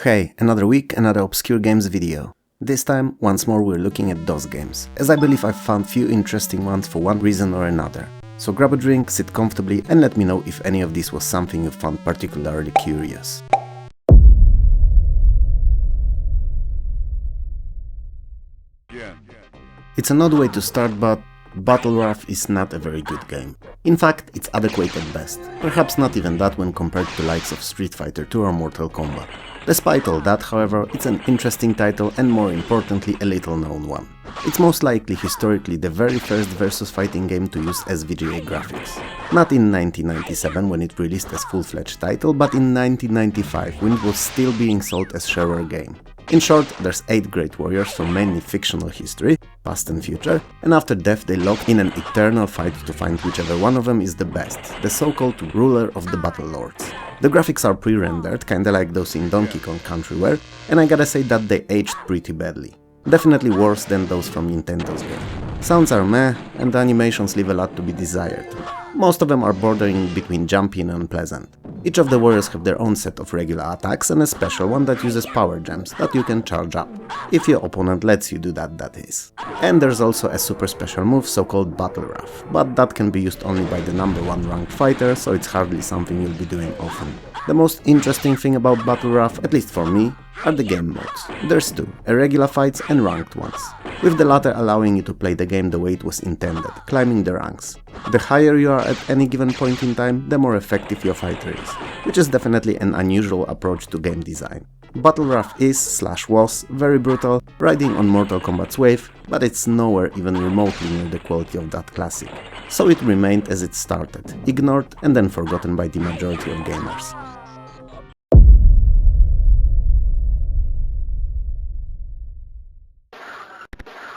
Hey, another week, another obscure games video. This time, once more we're looking at DOS games, as I believe I've found few interesting ones for one reason or another. So grab a drink, sit comfortably and let me know if any of this was something you found particularly curious. It's an odd way to start, but Battlegraph is not a very good game. In fact, it's adequate at best, perhaps not even that when compared to the likes of Street Fighter 2 or Mortal Kombat. Despite all that, however, it's an interesting title and more importantly a little known one. It's most likely historically the very first versus fighting game to use SVGA graphics. Not in 1997 when it released as full-fledged title, but in 1995 when it was still being sold as shareware game. In short, there's 8 great warriors from mainly fictional history, past and future, and after death they lock in an eternal fight to find whichever one of them is the best, the so-called ruler of the battle lords. The graphics are pre-rendered, kinda like those in Donkey Kong Country were, and I gotta say that they aged pretty badly. Definitely worse than those from Nintendo's game. Sounds are meh, and the animations leave a lot to be desired. Most of them are bordering between jumpy and unpleasant. Each of the warriors have their own set of regular attacks and a special one that uses power gems that you can charge up. If your opponent lets you do that, that is. And there's also a super special move, so-called Battlegraph, but that can be used only by the number 1 ranked fighter, so it's hardly something you'll be doing often. The most interesting thing about Battlegraph, at least for me, are the game modes. There's 2, regular fights and ranked ones, with the latter allowing you to play the game the way it was intended, climbing the ranks. The higher you are at any given point in time, the more effective your fighter is, which is definitely an unusual approach to game design. Battlegraph is/was very brutal, riding on Mortal Kombat's wave, but it's nowhere even remotely near the quality of that classic. So it remained as it started, ignored and then forgotten by the majority of gamers.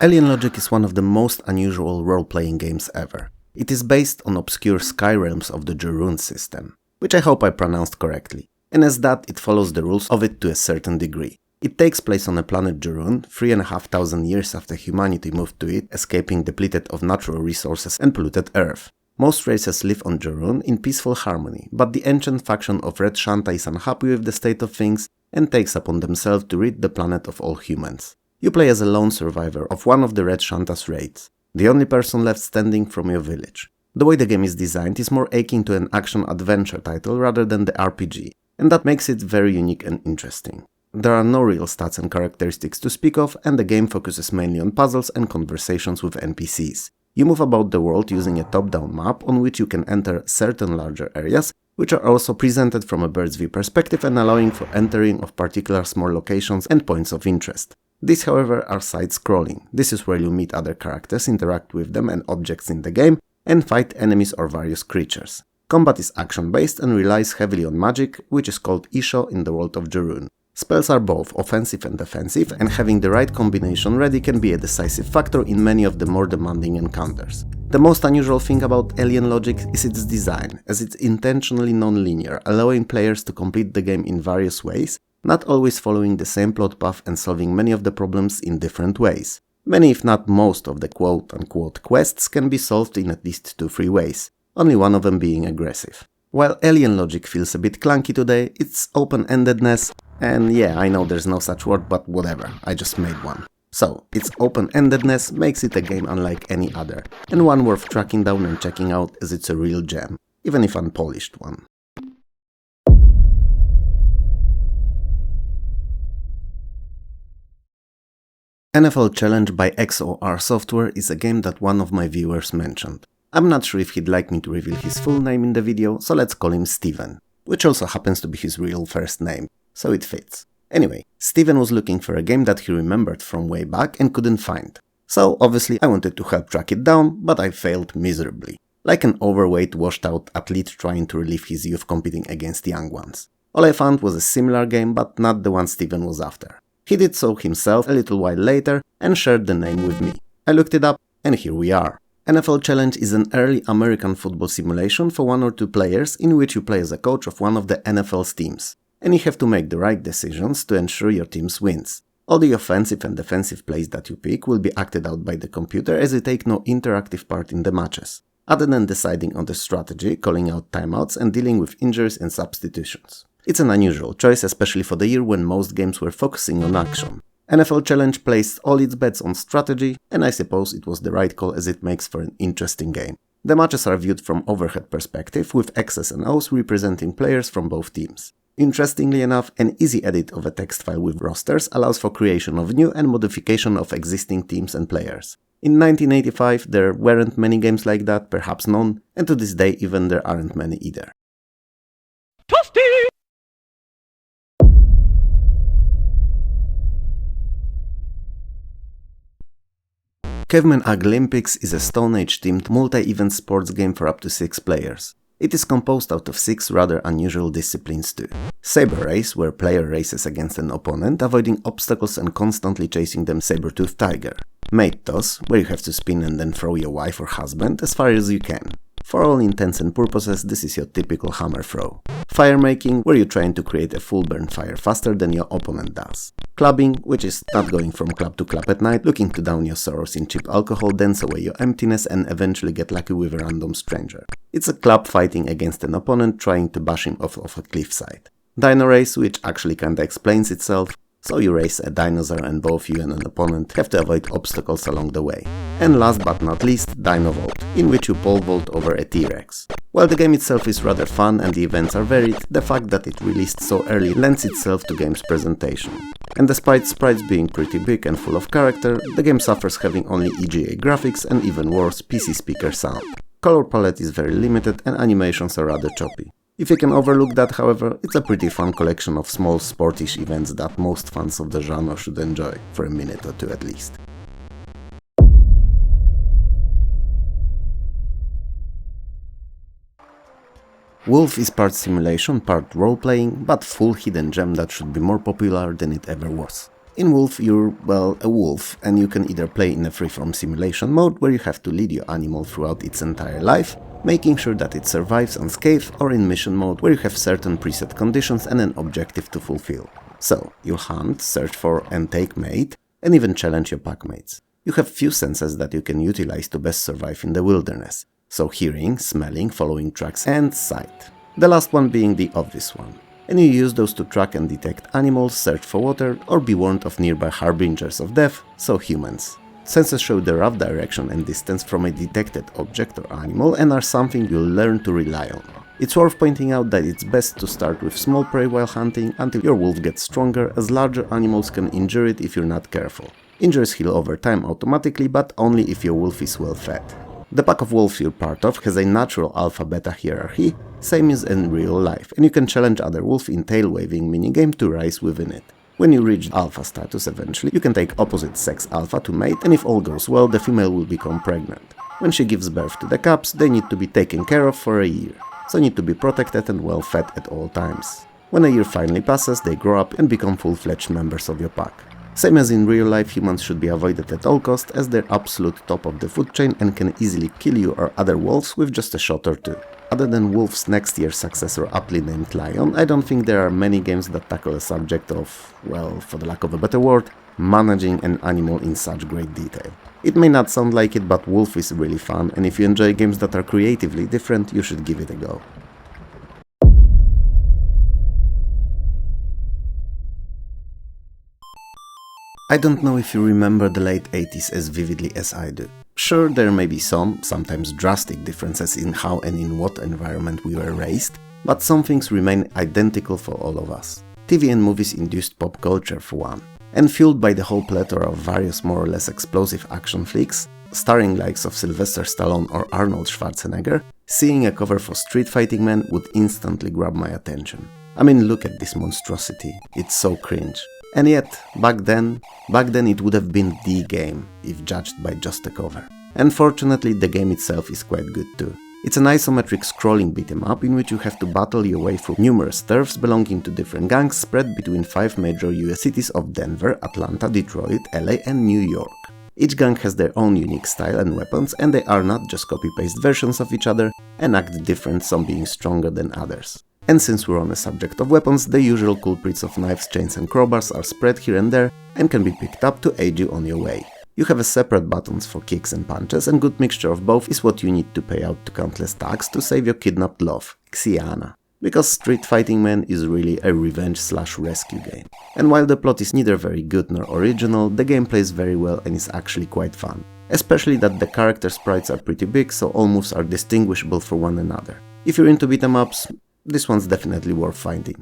Alien Logic is one of the most unusual role-playing games ever. It is based on obscure sky realms of the Jurun system, which I hope I pronounced correctly, and as that it follows the rules of it to a certain degree. It takes place on a planet Jurun 3,500 years after humanity moved to it, escaping depleted of natural resources and polluted Earth. Most races live on Jurun in peaceful harmony, but the ancient faction of Red Shanta is unhappy with the state of things and takes upon themselves to rid the planet of all humans. You play as a lone survivor of one of the Red Shanta's raids, the only person left standing from your village. The way the game is designed is more akin to an action-adventure title rather than the RPG, and that makes it very unique and interesting. There are no real stats and characteristics to speak of, and the game focuses mainly on puzzles and conversations with NPCs. You move about the world using a top-down map on which you can enter certain larger areas, which are also presented from a bird's view perspective and allowing for entering of particular small locations and points of interest. These, however, are side-scrolling. This is where you meet other characters, interact with them and objects in the game, and fight enemies or various creatures. Combat is action-based and relies heavily on magic, which is called Isho in the world of Jurun. Spells are both offensive and defensive, and having the right combination ready can be a decisive factor in many of the more demanding encounters. The most unusual thing about Alien Logic is its design, as it's intentionally non-linear, allowing players to complete the game in various ways, not always following the same plot path and solving many of the problems in different ways. Many if not most of the quote-unquote quests can be solved in at least 2-3 ways, only one of them being aggressive. While Alien Logic feels a bit clunky today, its open-endedness, and yeah, I know there's no such word, but whatever, I just made one. So, its open-endedness makes it a game unlike any other, and one worth tracking down and checking out as it's a real gem, even if unpolished one. NFL Challenge by XOR Software is a game that one of my viewers mentioned. I'm not sure if he'd like me to reveal his full name in the video, so let's call him Steven, which also happens to be his real first name, so it fits. Anyway, Steven was looking for a game that he remembered from way back and couldn't find. So obviously I wanted to help track it down, but I failed miserably. Like an overweight, washed out athlete trying to relive his youth competing against young ones. All I found was a similar game, but not the one Steven was after. He did so himself a little while later and shared the name with me. I looked it up and here we are. NFL Challenge is an early American football simulation for 1 or 2 players in which you play as a coach of one of the NFL's teams. And you have to make the right decisions to ensure your team wins. All the offensive and defensive plays that you pick will be acted out by the computer as you take no interactive part in the matches, other than deciding on the strategy, calling out timeouts and dealing with injuries and substitutions. It's an unusual choice, especially for the year when most games were focusing on action. NFL Challenge placed all its bets on strategy, and I suppose it was the right call as it makes for an interesting game. The matches are viewed from overhead perspective, with X's and O's representing players from both teams. Interestingly enough, an easy edit of a text file with rosters allows for creation of new and modification of existing teams and players. In 1985 there weren't many games like that, perhaps none, and to this day even there aren't many either. Toasty! Caveman Ugh-Lympics is a Stone Age-themed multi-event sports game for up to 6 players. It is composed out of 6 rather unusual disciplines too. Saber Race, where player races against an opponent, avoiding obstacles and constantly chasing them saber-toothed tiger. Mate Toss, where you have to spin and then throw your wife or husband as far as you can. For all intents and purposes, this is your typical hammer throw. Fire Making, where you're trying to create a full burn fire faster than your opponent does. Clubbing, which is not going from club to club at night, looking to down your sorrows in cheap alcohol, dance away your emptiness and eventually get lucky with a random stranger. It's a club fighting against an opponent trying to bash him off of a cliffside. Dino Race, which actually kinda explains itself. So you race a dinosaur and both you and an opponent have to avoid obstacles along the way. And last but not least, Dino Vault, in which you pole vault over a T-Rex. While the game itself is rather fun and the events are varied, the fact that it released so early lends itself to game's presentation. And despite sprites being pretty big and full of character, the game suffers having only EGA graphics and even worse PC speaker sound. Color palette is very limited and animations are rather choppy. If you can overlook that, however, it's a pretty fun collection of small sportish events that most fans of the genre should enjoy, for a minute or two at least. Wolf is part simulation, part role-playing, but full hidden gem that should be more popular than it ever was. In Wolf you're, well, a wolf, and you can either play in a freeform simulation mode where you have to lead your animal throughout its entire life, making sure that it survives unscathed, or in mission mode where you have certain preset conditions and an objective to fulfill. So, you hunt, search for and take mate, and even challenge your packmates. You have few senses that you can utilize to best survive in the wilderness. So hearing, smelling, following tracks and sight. The last one being the obvious one. And you use those to track and detect animals, search for water, or be warned of nearby harbingers of death, so humans. Senses show the rough direction and distance from a detected object or animal and are something you'll learn to rely on. It's worth pointing out that it's best to start with small prey while hunting until your wolf gets stronger, as larger animals can injure it if you're not careful. Injuries heal over time automatically, but only if your wolf is well fed. The pack of wolves you're part of has a natural alpha-beta hierarchy, same as in real life, and you can challenge other wolf in tail-waving minigame to rise within it. When you reach alpha status eventually, you can take opposite sex alpha to mate, and if all goes well, the female will become pregnant. When she gives birth to the cubs, they need to be taken care of for a year, so need to be protected and well fed at all times. When a year finally passes, they grow up and become full-fledged members of your pack. Same as in real life, humans should be avoided at all costs, as they're absolute top of the food chain and can easily kill you or other wolves with just a shot or two. Other than Wolf's next year's successor aptly named Lion, I don't think there are many games that tackle a subject of, well, for the lack of a better word, managing an animal in such great detail. It may not sound like it, but Wolf is really fun, and if you enjoy games that are creatively different, you should give it a go. I don't know if you remember the late 80s as vividly as I do. Sure, there may be some, sometimes drastic differences in how and in what environment we were raised, but some things remain identical for all of us. TV and movies induced pop culture for one, and fueled by the whole plethora of various more or less explosive action flicks, starring likes of Sylvester Stallone or Arnold Schwarzenegger, seeing a cover for Street Fighting Man would instantly grab my attention. I mean, look at this monstrosity, it's so cringe. And yet, back then it would have been the game, if judged by just the cover. And fortunately, the game itself is quite good too. It's an isometric scrolling beat-em-up in which you have to battle your way through numerous turfs belonging to different gangs spread between 5 major US cities of Denver, Atlanta, Detroit, LA and New York. Each gang has their own unique style and weapons, and they are not just copy-paste versions of each other and act different, some being stronger than others. And since we're on the subject of weapons, the usual culprits of knives, chains and crowbars are spread here and there and can be picked up to aid you on your way. You have a separate buttons for kicks and punches, and good mixture of both is what you need to pay out to countless tags to save your kidnapped love, Xiana. because Street Fighting Man is really a revenge/rescue game. And while the plot is neither very good nor original, the game plays very well and is actually quite fun. Especially that the character sprites are pretty big, so all moves are distinguishable for one another. If you're into beat 'em ups, this one's definitely worth finding.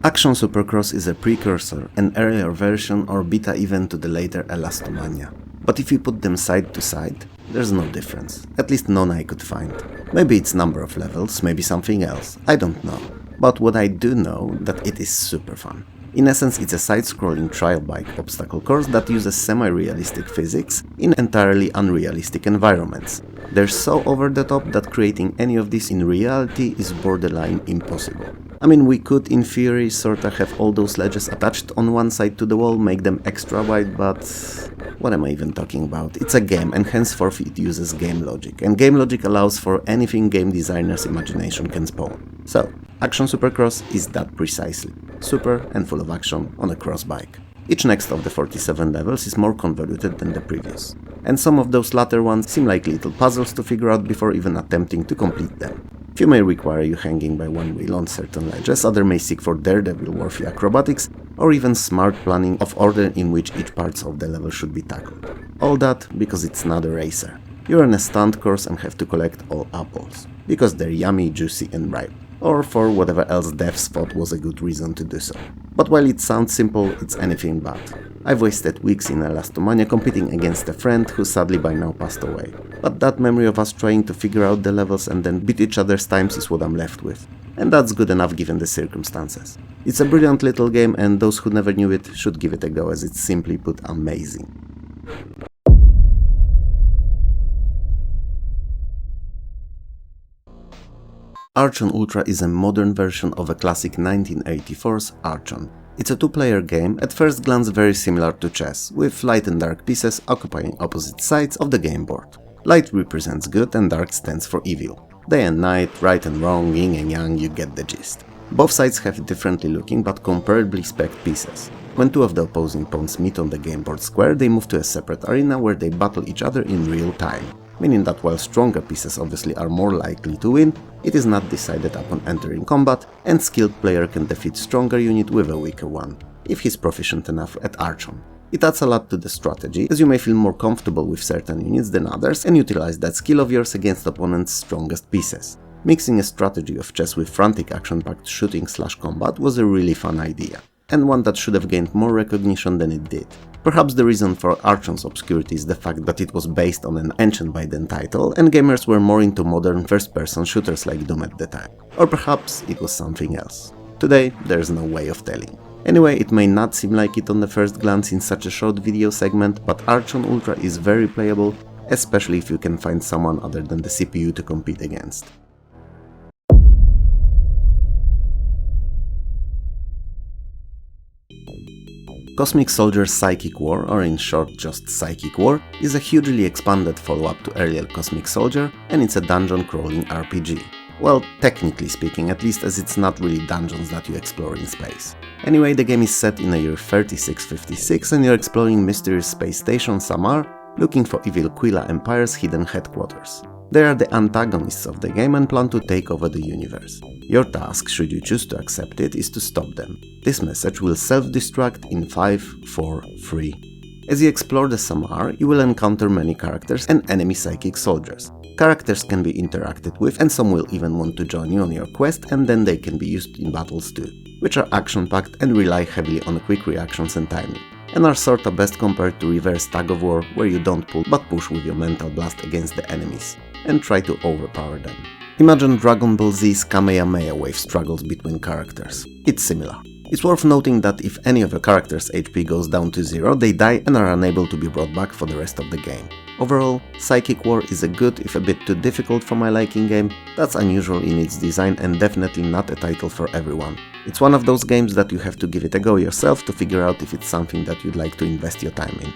Action Supercross is a precursor, an earlier version or beta event to the later Elastomania. But if you put them side to side, there's no difference, at least none I could find. Maybe it's number of levels, maybe something else, I don't know. But what I do know, that it is super fun. In essence, it's a side-scrolling trial bike obstacle course that uses semi-realistic physics in entirely unrealistic environments. They're so over the top that creating any of this in reality is borderline impossible. I mean, we could in theory sorta have all those ledges attached on one side to the wall, make them extra wide, but what am I even talking about? It's a game, and henceforth it uses game logic, and game logic allows for anything game designer's imagination can spawn. So, Action Supercross is that precisely. Super and full of action on a cross bike. Each next of the 47 levels is more convoluted than the previous, and some of those latter ones seem like little puzzles to figure out before even attempting to complete them. Few may require you hanging by one wheel on certain ledges, others may seek for daredevil-worthy acrobatics, or even smart planning of order in which each parts of the level should be tackled. All that because it's not a racer. You're on a stunt course and have to collect all apples, because they're yummy, juicy and ripe, or for whatever else devs thought was a good reason to do so. But while it sounds simple, it's anything but. I've wasted weeks in Elastomania competing against a friend who sadly by now passed away. But that memory of us trying to figure out the levels and then beat each other's times is what I'm left with. And that's good enough given the circumstances. It's a brilliant little game, and those who never knew it should give it a go, as it's simply put amazing. Archon Ultra is a modern version of a classic 1984's Archon. It's a two-player game, at first glance very similar to chess, with light and dark pieces occupying opposite sides of the game board. Light represents good and dark stands for evil. Day and night, right and wrong, yin and yang, you get the gist. Both sides have differently looking but comparably spec'd pieces. When two of the opposing pawns meet on the game board square, they move to a separate arena where they battle each other in real time. Meaning that while stronger pieces obviously are more likely to win, it is not decided upon entering combat, and skilled player can defeat stronger unit with a weaker one, if he's proficient enough at Archon. It adds a lot to the strategy, as you may feel more comfortable with certain units than others and utilize that skill of yours against opponent's strongest pieces. Mixing a strategy of chess with frantic action-packed shooting/combat was a really fun idea, and one that should have gained more recognition than it did. Perhaps the reason for Archon's obscurity is the fact that it was based on an ancient by then title, and gamers were more into modern first-person shooters like Doom at the time. Or perhaps it was something else. Today, there's no way of telling. Anyway, it may not seem like it on the first glance in such a short video segment, but Archon Ultra is very playable, especially if you can find someone other than the CPU to compete against. Cosmic Soldier Psychic War, or in short just Psychic War, is a hugely expanded follow-up to earlier Cosmic Soldier, and it's a dungeon-crawling RPG. Well, technically speaking, at least, as it's not really dungeons that you explore in space. Anyway, the game is set in the year 3656 and you're exploring mysterious space station Samar, looking for evil Quila Empire's hidden headquarters. They are the antagonists of the game and plan to take over the universe. Your task, should you choose to accept it, is to stop them. This message will self-destruct in 5, 4, 3. As you explore the Samar, you will encounter many characters and enemy psychic soldiers. Characters can be interacted with, and some will even want to join you on your quest, and then they can be used in battles too, which are action-packed and rely heavily on quick reactions and timing, and are sorta best compared to reverse tag of war, where you don't pull but push with your mental blast against the enemies, and try to overpower them. Imagine Dragon Ball Z's Kamehameha wave struggles between characters. It's similar. It's worth noting that if any of a character's HP goes down to 0, they die and are unable to be brought back for the rest of the game. Overall, Psychic War is a good, if a bit too difficult for my liking game, that's unusual in its design and definitely not a title for everyone. It's one of those games that you have to give it a go yourself to figure out if it's something that you'd like to invest your time in.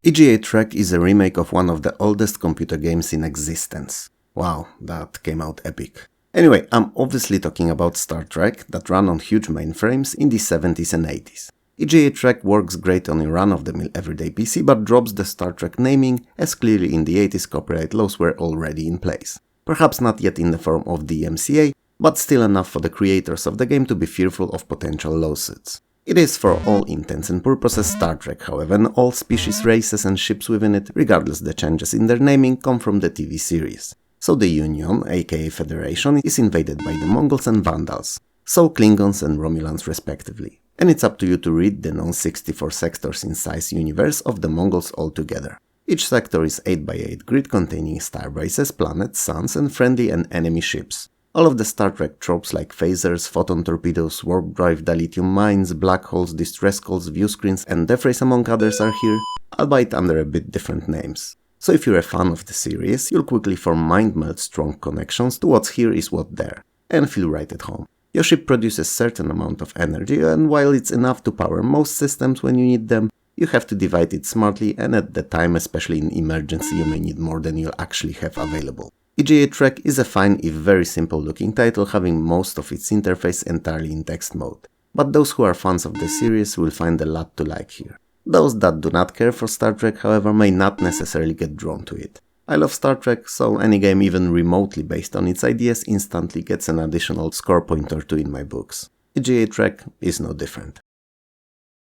EGA Trek is a remake of one of the oldest computer games in existence. Wow, that came out epic. Anyway, I'm obviously talking about Star Trek that ran on huge mainframes in the 70s and 80s. EGA Trek works great on a run-of-the-mill everyday PC but drops the Star Trek naming as clearly in the 80s copyright laws were already in place. Perhaps not yet in the form of the MCA, but still enough for the creators of the game to be fearful of potential lawsuits. It is for all intents and purposes Star Trek, however, and all species, races and ships within it, regardless the changes in their naming, come from the TV series. So the Union, aka Federation, is invaded by the Mongols and Vandals, so Klingons and Romulans respectively. And it's up to you to read the known 64 sectors in size universe of the Mongols altogether. Each sector is 8x8 grid containing star bases, planets, suns and friendly and enemy ships. All of the Star Trek tropes like phasers, photon torpedoes, warp drive, dilithium mines, black holes, distress calls, view screens and death rays among others are here, albeit under a bit different names. So if you're a fan of the series, you'll quickly form mind-meld strong connections to what's here is what there, and feel right at home. Your ship produces certain amount of energy, and while it's enough to power most systems when you need them, you have to divide it smartly, and at the time, especially in emergency, you may need more than you'll actually have available. EGA Trek is a fine if very simple looking title having most of its interface entirely in text mode, but those who are fans of the series will find a lot to like here. Those that do not care for Star Trek, however, may not necessarily get drawn to it. I love Star Trek, so any game even remotely based on its ideas instantly gets an additional score point or two in my books. EGA Trek is no different.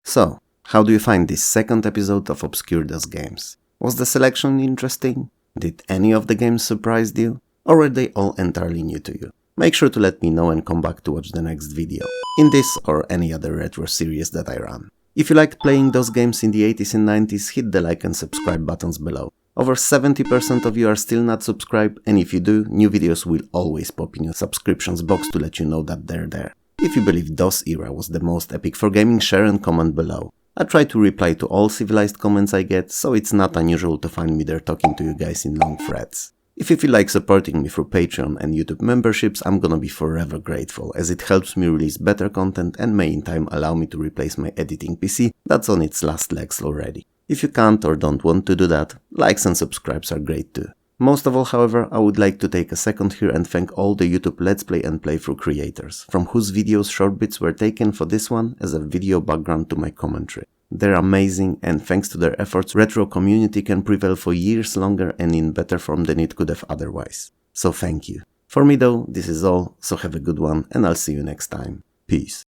So, how do you find this second episode of Obscure Those Games? Was the selection interesting? Did any of the games surprise you? Or were they all entirely new to you? Make sure to let me know and come back to watch the next video, in this or any other retro series that I run. If you liked playing those games in the 80s and 90s, hit the like and subscribe buttons below. Over 70% of you are still not subscribed, and if you do, new videos will always pop in your subscriptions box to let you know that they're there. If you believe DOS era was the most epic for gaming, share and comment below. I try to reply to all civilized comments I get, so it's not unusual to find me there talking to you guys in long threads. If you feel like supporting me through Patreon and YouTube memberships, I'm gonna be forever grateful, as it helps me release better content and may in time allow me to replace my editing PC that's on its last legs already. If you can't or don't want to do that, likes and subscribes are great too. Most of all, however, I would like to take a second here and thank all the YouTube Let's Play and Playthrough creators, from whose videos short bits were taken for this one as a video background to my commentary. They're amazing, and thanks to their efforts, retro community can prevail for years longer and in better form than it could have otherwise. So thank you. For me though, this is all, so have a good one and I'll see you next time. Peace.